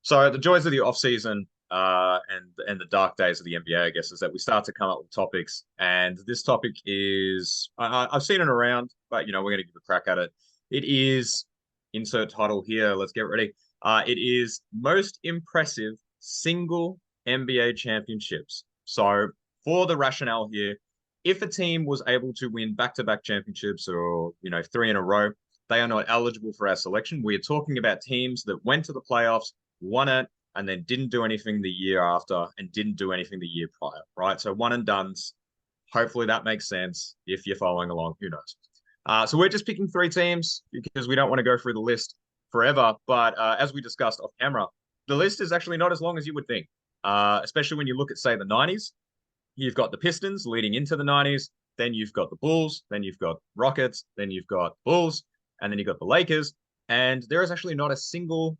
So the joys of the off season and the dark days of the NBA, I guess, is that we start to come up with topics. And this topic is I've seen it around, but we're going to give a crack at it. It is insert title here. Let's get ready. It is most impressive single NBA championships. So for the rationale here, if a team was able to win back-to-back championships or three in a row, they are not eligible for our selection. We are talking about teams that went to the playoffs, won it, and then didn't do anything the year after and didn't do anything the year prior, right? So one and done's. Hopefully that makes sense if you're following along. Who knows? So we're just picking three teams because we don't want to go through the list forever. But as we discussed off camera, the list is actually not as long as you would think, especially when you look at, say, the 90s. You've got the Pistons leading into the 90s. Then you've got the Bulls. Then you've got Rockets. Then you've got Bulls. And then you've got the Lakers. And there is actually not a single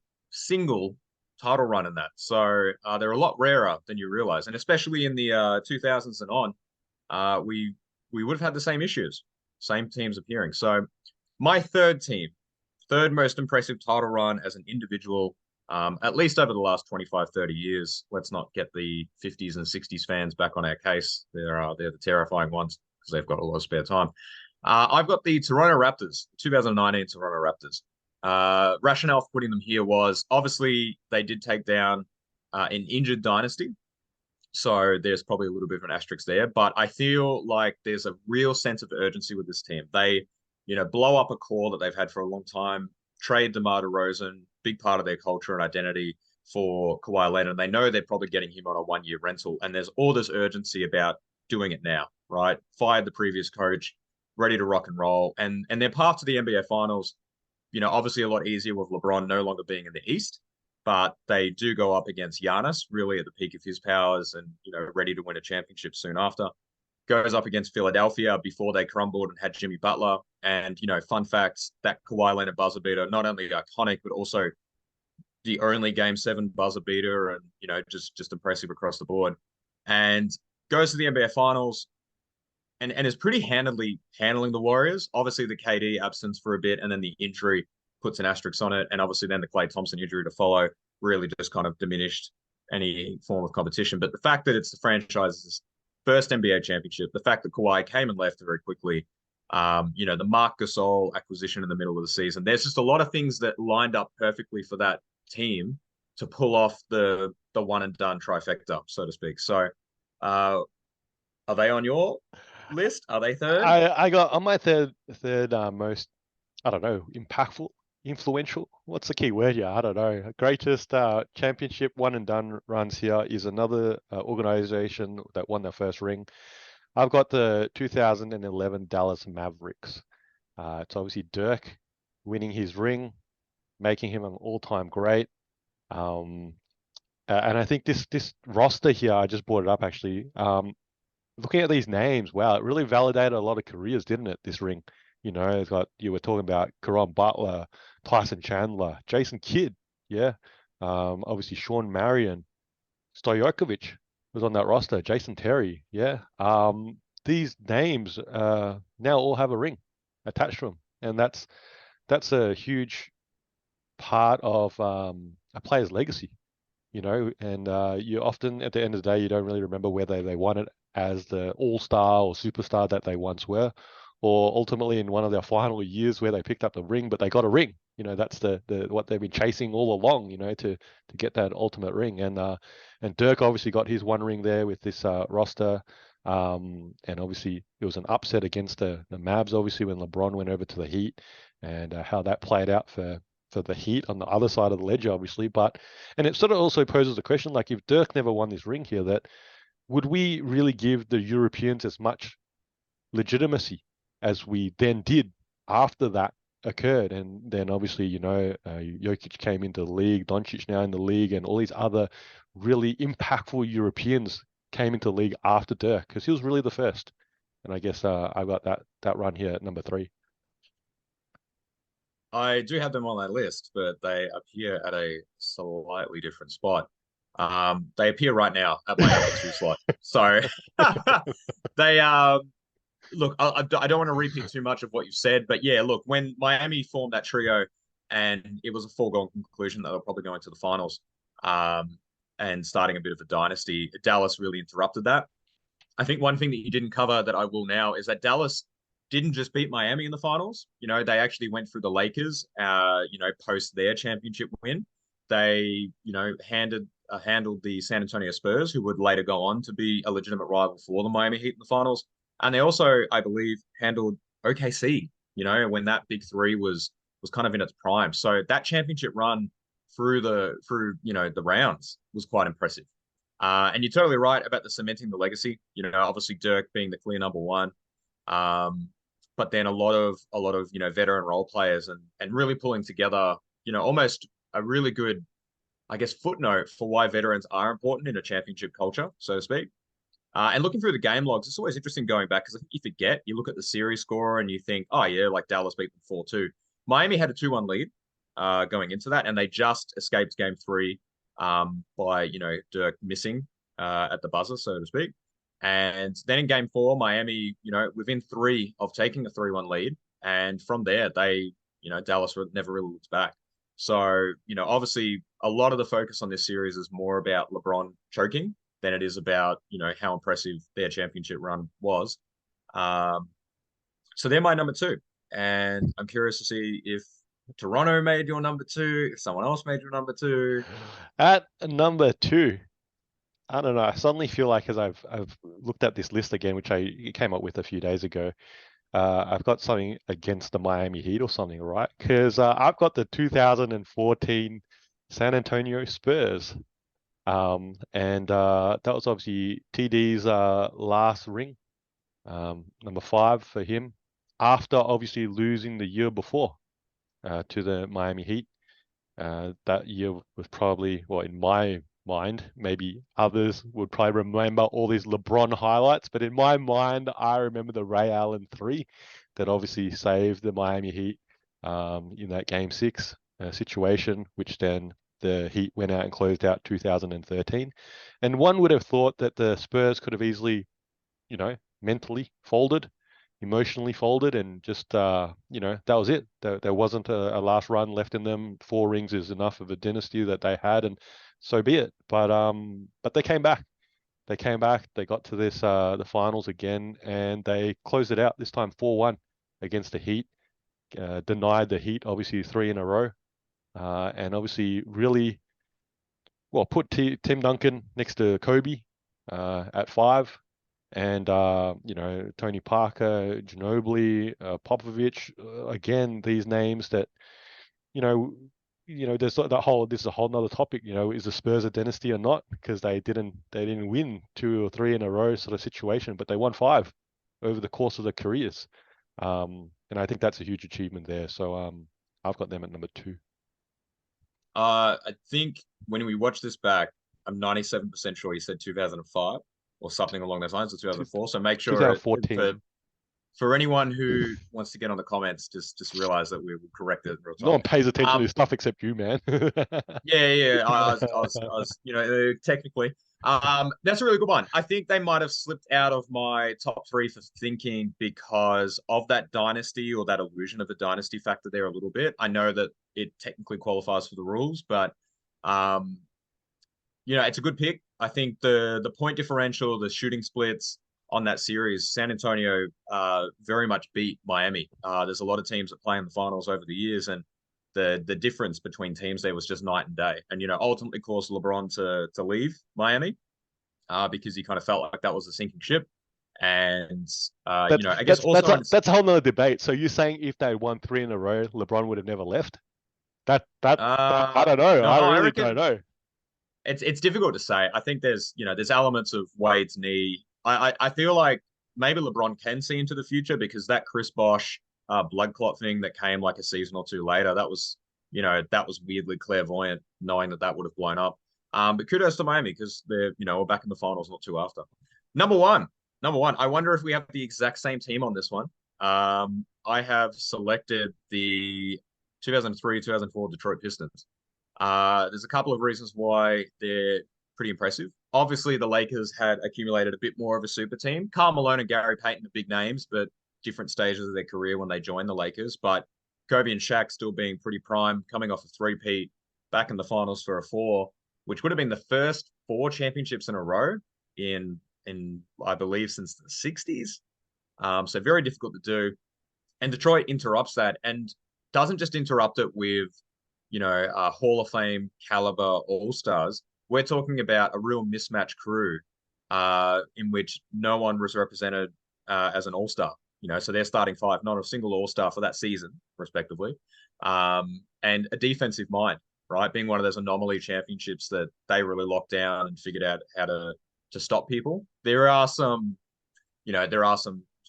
title run in that. So they're a lot rarer than you realize. And especially in the 2000s and on, we would have had the same issues, same teams appearing. So my third team, third most impressive title run as an individual, at least over the last 25, 30 years. Let's not get the 50s and 60s fans back on our case. They're the terrifying ones because they've got a lot of spare time. I've got the Toronto Raptors, 2019 Toronto Raptors. Rationale for putting them here was obviously they did take down an injured dynasty. So there's probably a little bit of an asterisk there, but I feel like there's a real sense of urgency with this team. They, blow up a core that they've had for a long time, trade DeMar DeRozan, big part of their culture and identity for Kawhi Leonard. And they know they're probably getting him on a 1 year rental. And there's all this urgency about doing it now, right? Fired the previous coach, ready to rock and roll. And their path to the NBA Finals, obviously a lot easier with LeBron no longer being in the East, but they do go up against Giannis, really at the peak of his powers and, ready to win a championship soon after. Goes up against Philadelphia before they crumbled and had Jimmy Butler. And, fun facts, that Kawhi Leonard buzzer beater, not only iconic, but also the only game 7 buzzer beater and, just impressive across the board. And goes to the NBA Finals and is pretty handedly handling the Warriors. Obviously, the KD absence for a bit, and then the injury puts an asterisk on it, and obviously then the Klay Thompson injury to follow really just kind of diminished any form of competition. But the fact that it's the franchise's first NBA championship, the fact that Kawhi came and left very quickly, the Marc Gasol acquisition in the middle of the season, there's just a lot of things that lined up perfectly for that team to pull off the one and done trifecta, so to speak. So, are they on your list? Are they third? I got on my third most, I don't know, impactful, influential. What's the key word here? I don't know. Greatest championship one and done runs here is another organization that won their first ring. I've got the 2011 Dallas Mavericks. It's obviously Dirk winning his ring, making him an all-time great. And I think this roster here, I just brought it up actually. Looking at these names, wow, it really validated a lot of careers, didn't it? This ring, it's got, you were talking about Caron Butler, Tyson Chandler, Jason Kidd, yeah, obviously Sean Marion, Stojakovic was on that roster, Jason Terry, yeah. These names now all have a ring attached to them, and that's a huge part of a player's legacy. And you often at the end of the day, you don't really remember whether they won it as the all-star or superstar that they once were, or ultimately in one of their final years where they picked up the ring, but they got a ring. That's the what they've been chasing all along, to get that ultimate ring. And Dirk obviously got his one ring there with this roster. And obviously it was an upset against the Mavs, obviously, when LeBron went over to the Heat, and how that played out for the Heat on the other side of the ledger, obviously. And it sort of also poses the question, like, if Dirk never won this ring here, that would we really give the Europeans as much legitimacy as we then did after that occurred? And then obviously, Jokic came into the league, Doncic now in the league, and all these other really impactful Europeans came into the league after Dirk, because he was really the first. And I guess I got that run here at number 3. I do have them on that list, but they appear at a slightly different spot. They appear right now at my number 2 slot. So they look. I don't want to repeat too much of what you've said, but yeah, look, when Miami formed that trio, and it was a foregone conclusion that they're probably going to the finals. and starting a bit of a dynasty. Dallas really interrupted that. I think one thing that you didn't cover that I will now is that Dallas didn't just beat Miami in the finals. They actually went through the Lakers, post their championship win. They, handled the San Antonio Spurs, who would later go on to be a legitimate rival for the Miami Heat in the finals. And they also, I believe, handled OKC, when that big three was kind of in its prime. So that championship run through the rounds was quite impressive. And you're totally right about the cementing the legacy. Obviously Dirk being the clear number one, but then a lot of veteran role players and really pulling together almost a really good, I guess, footnote for why veterans are important in a championship culture, so to speak. And looking through the game logs, it's always interesting going back because I think you forget. You look at the series score and you think, oh yeah, like Dallas beat them 4-2. Miami had a 2-1 lead going into that, and they just escaped game three by Dirk missing at the buzzer, so to speak. And then in game four, Miami, within three of taking a 3-1 lead, and from there they, Dallas never really looked back. So obviously a lot of the focus on this series is more about LeBron choking than it is about how impressive their championship run was. So they're my number two, and I'm curious to see if Toronto made your number two, if someone else made your number two. At number two, I don't know. I suddenly feel like as I've looked at this list again, which I came up with a few days ago, I've got something against the Miami Heat or something, right? Because I've got the 2014 San Antonio Spurs. And that was obviously TD's last ring, number 5 for him, after obviously losing the year before to the Miami Heat. That year was probably, well, in my mind, maybe others would probably remember all these LeBron highlights, but in my mind, I remember the Ray Allen 3 that obviously saved the Miami Heat in that Game 6 situation, which then the Heat went out and closed out 2013. And one would have thought that the Spurs could have easily, mentally folded, emotionally folded, and just, that was it. There wasn't a last run left in them. 4 rings is enough of a dynasty that they had, and so be it. But they came back. They came back. They got to this the finals again, and they closed it out this time 4-1 against the Heat. Denied the Heat obviously 3 in a row, and obviously really put Tim Duncan next to Kobe at 5. And Tony Parker, Ginobili, Popovich, again, these names that there's that whole, this is a whole nother topic, is the Spurs a dynasty or not? Because they didn't win 2 or 3 in a row sort of situation, but they won 5 over the course of their careers. And I think that's a huge achievement there. So I've got them at number 2. I think when we watch this back, I'm 97% sure you said 2005 or something along those lines, or 2004. So make sure 2014. For anyone who wants to get on the comments, just realize that we will correct it in real time. No one pays attention to this stuff except you, man. Yeah. I was, technically. That's a really good one. I think they might have slipped out of my top 3 for thinking because of that dynasty or that illusion of a dynasty factor there a little bit. I know that it technically qualifies for the rules, but it's a good pick. I think the point differential, the shooting splits on that series, San Antonio very much beat Miami. There's a lot of teams that play in the finals over the years, and the difference between teams there was just night and day. And ultimately caused LeBron to leave Miami because he kind of felt like that was a sinking ship. And I guess that's a whole nother debate. So you're saying if they won 3 in a row, LeBron would have never left? That I don't know. No, I really don't know. It's difficult to say. I think there's elements of Wade's knee. I feel like maybe LeBron can see into the future because that Chris Bosh blood clot thing that came like a season or 2 later, that was weirdly clairvoyant, knowing that would have blown up. But kudos to Miami because we're back in the finals not too after. Number one. I wonder if we have the exact same team on this one. I have selected the 2003-2004 Detroit Pistons. There's a couple of reasons why they're pretty impressive. Obviously, the Lakers had accumulated a bit more of a super team. Karl Malone and Gary Payton are big names, but different stages of their career when they joined the Lakers. But Kobe and Shaq still being pretty prime, coming off a 3-peat, back in the finals for a 4. which would have been the first 4 championships in a row in I believe since the 60s. So very difficult to do. And Detroit interrupts that and doesn't just interrupt it with, Hall of Fame caliber All Stars. We're talking about a real mismatch crew, in which no one was represented as an All Star. So they're starting five, not a single All Star for that season, respectively, and a defensive mind, right? Being one of those anomaly championships that they really locked down and figured out how to stop people. There are some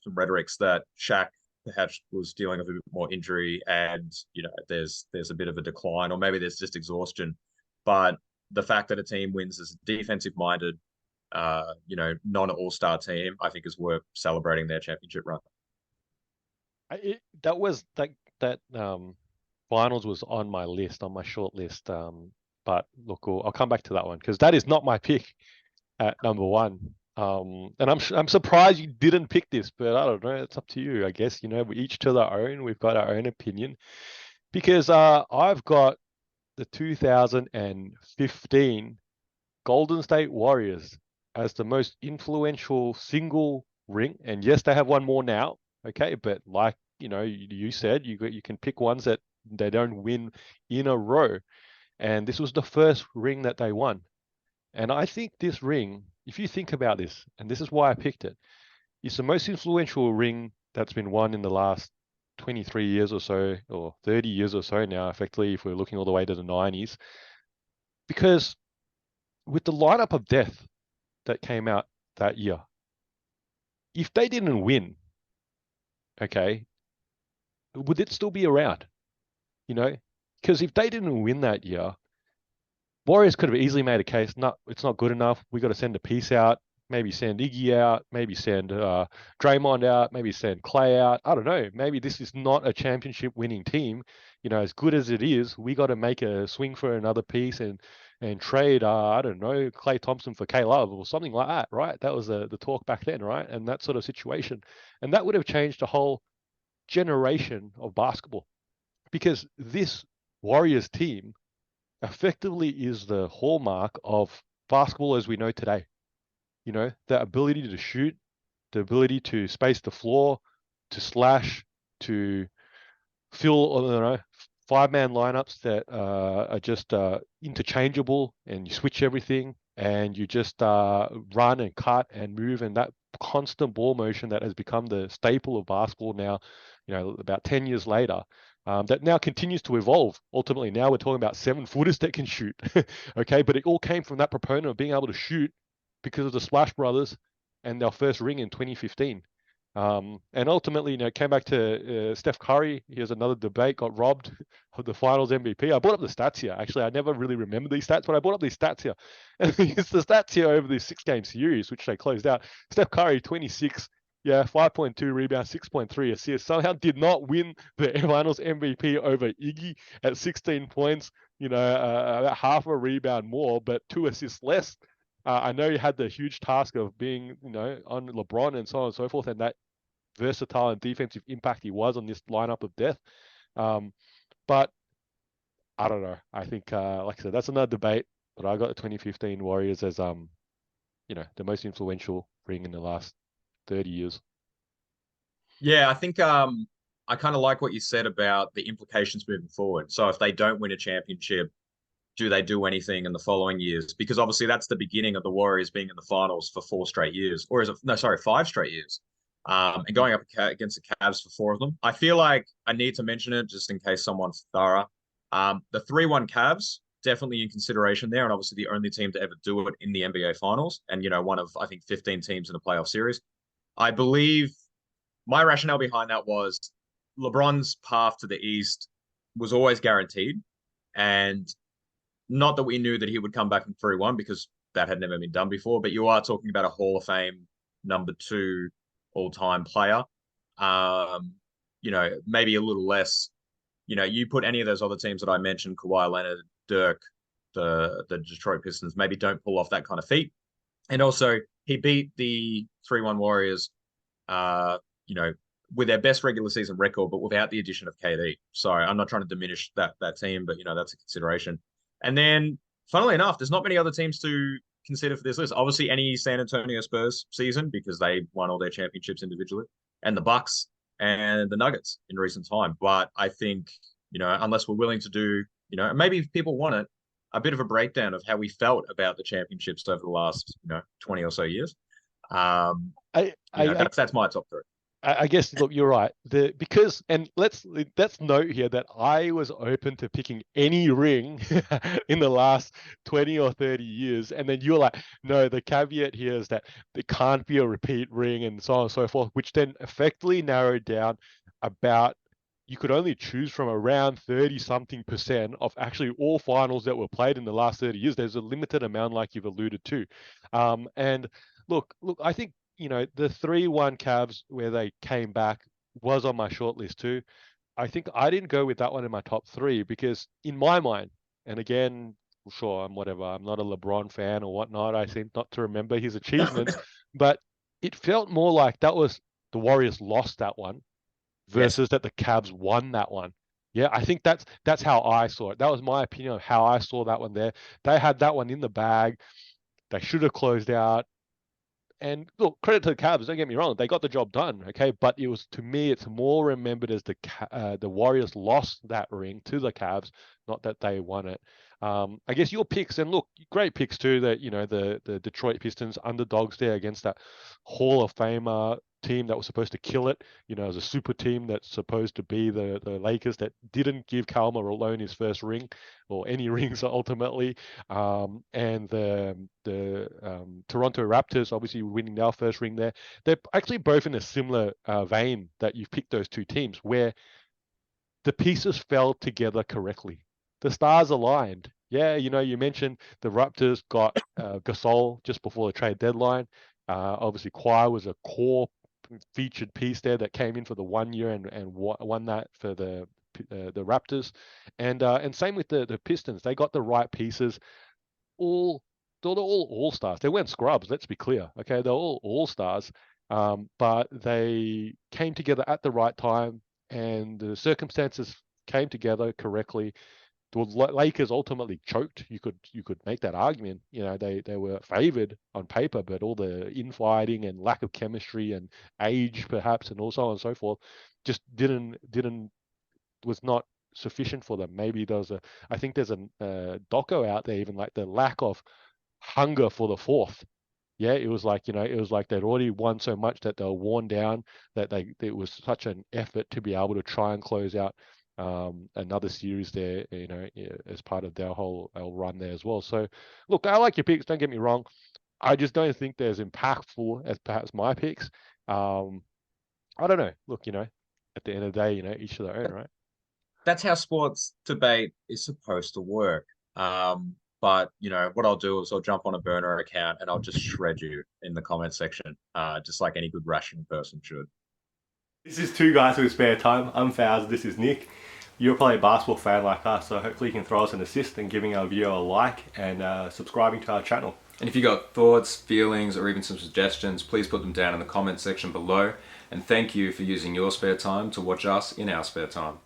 rhetorics that Shaq perhaps was dealing with a bit more injury, and there's a bit of a decline, or maybe there's just exhaustion. But the fact that a team wins as a defensive minded, non-all-star team, I think is worth celebrating their championship run. That was that finals was on my list, on my short list. But look, I'll come back to that one because that is not my pick at number one. And I'm surprised you didn't pick this, but I don't know. It's up to you, I guess. We each to their own. We've got our own opinion because I've got the 2015 Golden State Warriors as the most influential single ring. And yes, they have one more now. Okay, but like you said, you can pick ones that they don't win in a row, and this was the first ring that they won. And I think this ring, if you think about this, and this is why I picked it, it's the most influential ring that's been won in the last 23 years or so, or 30 years or so now, effectively, if we're looking all the way to the 90s. Because with the lineup of death that came out that year, if they didn't win, okay, would it still be around? Because if they didn't win that year, Warriors could have easily made a case, no, it's not good enough. We got to send a piece out, maybe send Iggy out, maybe send Draymond out, maybe send Clay out. I don't know. Maybe this is not a championship winning team. As good as it is, we got to make a swing for another piece and trade, I don't know, Klay Thompson for K-Love or something like that, right? That was the talk back then, right? And that sort of situation. And that would have changed a whole generation of basketball because this Warriors team effectively is the hallmark of basketball as we know today. The ability to shoot, the ability to space the floor, to slash, to fill, 5-man lineups that are just interchangeable, and you switch everything and you just run and cut and move, and that constant ball motion that has become the staple of basketball now, about 10 years later. That now continues to evolve. Ultimately, now we're talking about 7-footers that can shoot. Okay, but it all came from that proponent of being able to shoot because of the Splash Brothers and their first ring in 2015. And ultimately, it came back to Steph Curry. Here's another debate, got robbed of the Finals MVP. I brought up the stats here. Actually, I never really remember these stats, but I brought up these stats here. And it's the stats here over this 6-game series, which they closed out. Steph Curry, 26. Yeah, 5.2 rebounds, 6.3 assists. Somehow did not win the Finals MVP over Iggy at 16 points, about half a rebound more, but 2 assists less. I know you had the huge task of being, on LeBron and so on and so forth, and that versatile and defensive impact he was on this lineup of death. But I don't know. I think, like I said, that's another debate, but I got the 2015 Warriors as, the most influential ring in the last 30 years. Yeah, I think I kind of like what you said about the implications moving forward. So if they don't win a championship, do they do anything in the following years? Because obviously that's the beginning of the Warriors being in the finals for 4 straight years, or is it? No, sorry, 5 straight years, and going up against the Cavs for 4 of them. I feel like I need to mention it just in case someone's thorough. The 3-1 Cavs definitely in consideration there, and obviously the only team to ever do it in the NBA Finals, and one of I think 15 teams in a playoff series. I believe my rationale behind that was LeBron's path to the East was always guaranteed, and not that we knew that he would come back from 3-1 because that had never been done before, but you are talking about a Hall of Fame number 2 all-time player. Maybe a little less. You put any of those other teams that I mentioned, Kawhi Leonard, Dirk, the Detroit Pistons, maybe don't pull off that kind of feat. And also, he beat the 3-1 Warriors, with their best regular season record, but without the addition of KD. So I'm not trying to diminish that team, but that's a consideration. And then funnily enough, there's not many other teams to consider for this list. Obviously, any San Antonio Spurs season because they won all their championships individually, and the Bucks and the Nuggets in recent time. But I think, unless we're willing to do, maybe if people want it, a bit of a breakdown of how we felt about the championships over the last, 20 or so years. I, I, That's my top three. I guess, look, you're right. Because, and let's note here that I was open to picking any ring in the last 20 or 30 years, and then you're like, no, the caveat here is that it can't be a repeat ring, and so on and so forth, which then effectively narrowed down about you could only choose from around 30 something percent of actually all finals that were played in the last 30 years. There's a limited amount, like you've alluded to, and look, I think the 3-1 Cavs where they came back was on my short list too. I think I didn't go with that one in my top three because in my mind, and again, sure, I'm whatever. I'm not a LeBron fan or whatnot. I seem not to remember his achievements, but it felt more like that was the Warriors lost that one Yes. versus that the Cavs won that one. Yeah, I think that's how I saw it. That was my opinion of how I saw that one there. They had that one in the bag. They should have closed out. And look, credit to the Cavs. Don't get me wrong; they got the job done. Okay, but it was, to me, it's more remembered as the Warriors lost that ring to the Cavs, not that they won it. I guess your picks, and look, great picks too. That the Detroit Pistons underdogs there against that Hall of Famer team that was supposed to kill it. As a super team that's supposed to be the Lakers that didn't give Karl Malone his first ring or any rings ultimately. And the Toronto Raptors obviously winning their first ring there. They're actually both in a similar vein that you've picked those two teams where the pieces fell together correctly. The stars aligned. Yeah, you mentioned the Raptors got Gasol just before the trade deadline. Obviously, Kawhi was a core featured piece there that came in for the 1 year and won that for the Raptors, and same with the Pistons. They got the right pieces. They're all stars. They weren't scrubs. Let's be clear. Okay, they're all stars, but they came together at the right time, and the circumstances came together correctly. The Lakers ultimately choked. You could make that argument. They were favored on paper, but all the infighting and lack of chemistry and age, perhaps, and so on and so forth, just didn't was not sufficient for them. Maybe I think there's a doco out there, even like the lack of hunger for the fourth. Yeah, it was like they'd already won so much that they were worn down, that it was such an effort to be able to try and close out another series there, as part of their whole run there as well. So, look, I like your picks. Don't get me wrong. I just don't think they're as impactful as perhaps my picks. I don't know. Look, at the end of the day, each to their own, right? That's how sports debate is supposed to work. But what I'll do is I'll jump on a burner account and I'll just shred you in the comment section, just like any good rational person should. This is Two Guys with Spare Time. I'm Faz, this is Nick. You're probably a basketball fan like us, so hopefully you can throw us an assist and giving our video a like and subscribing to our channel. And if you got thoughts, feelings, or even some suggestions, please put them down in the comment section below. And thank you for using your spare time to watch us in our spare time.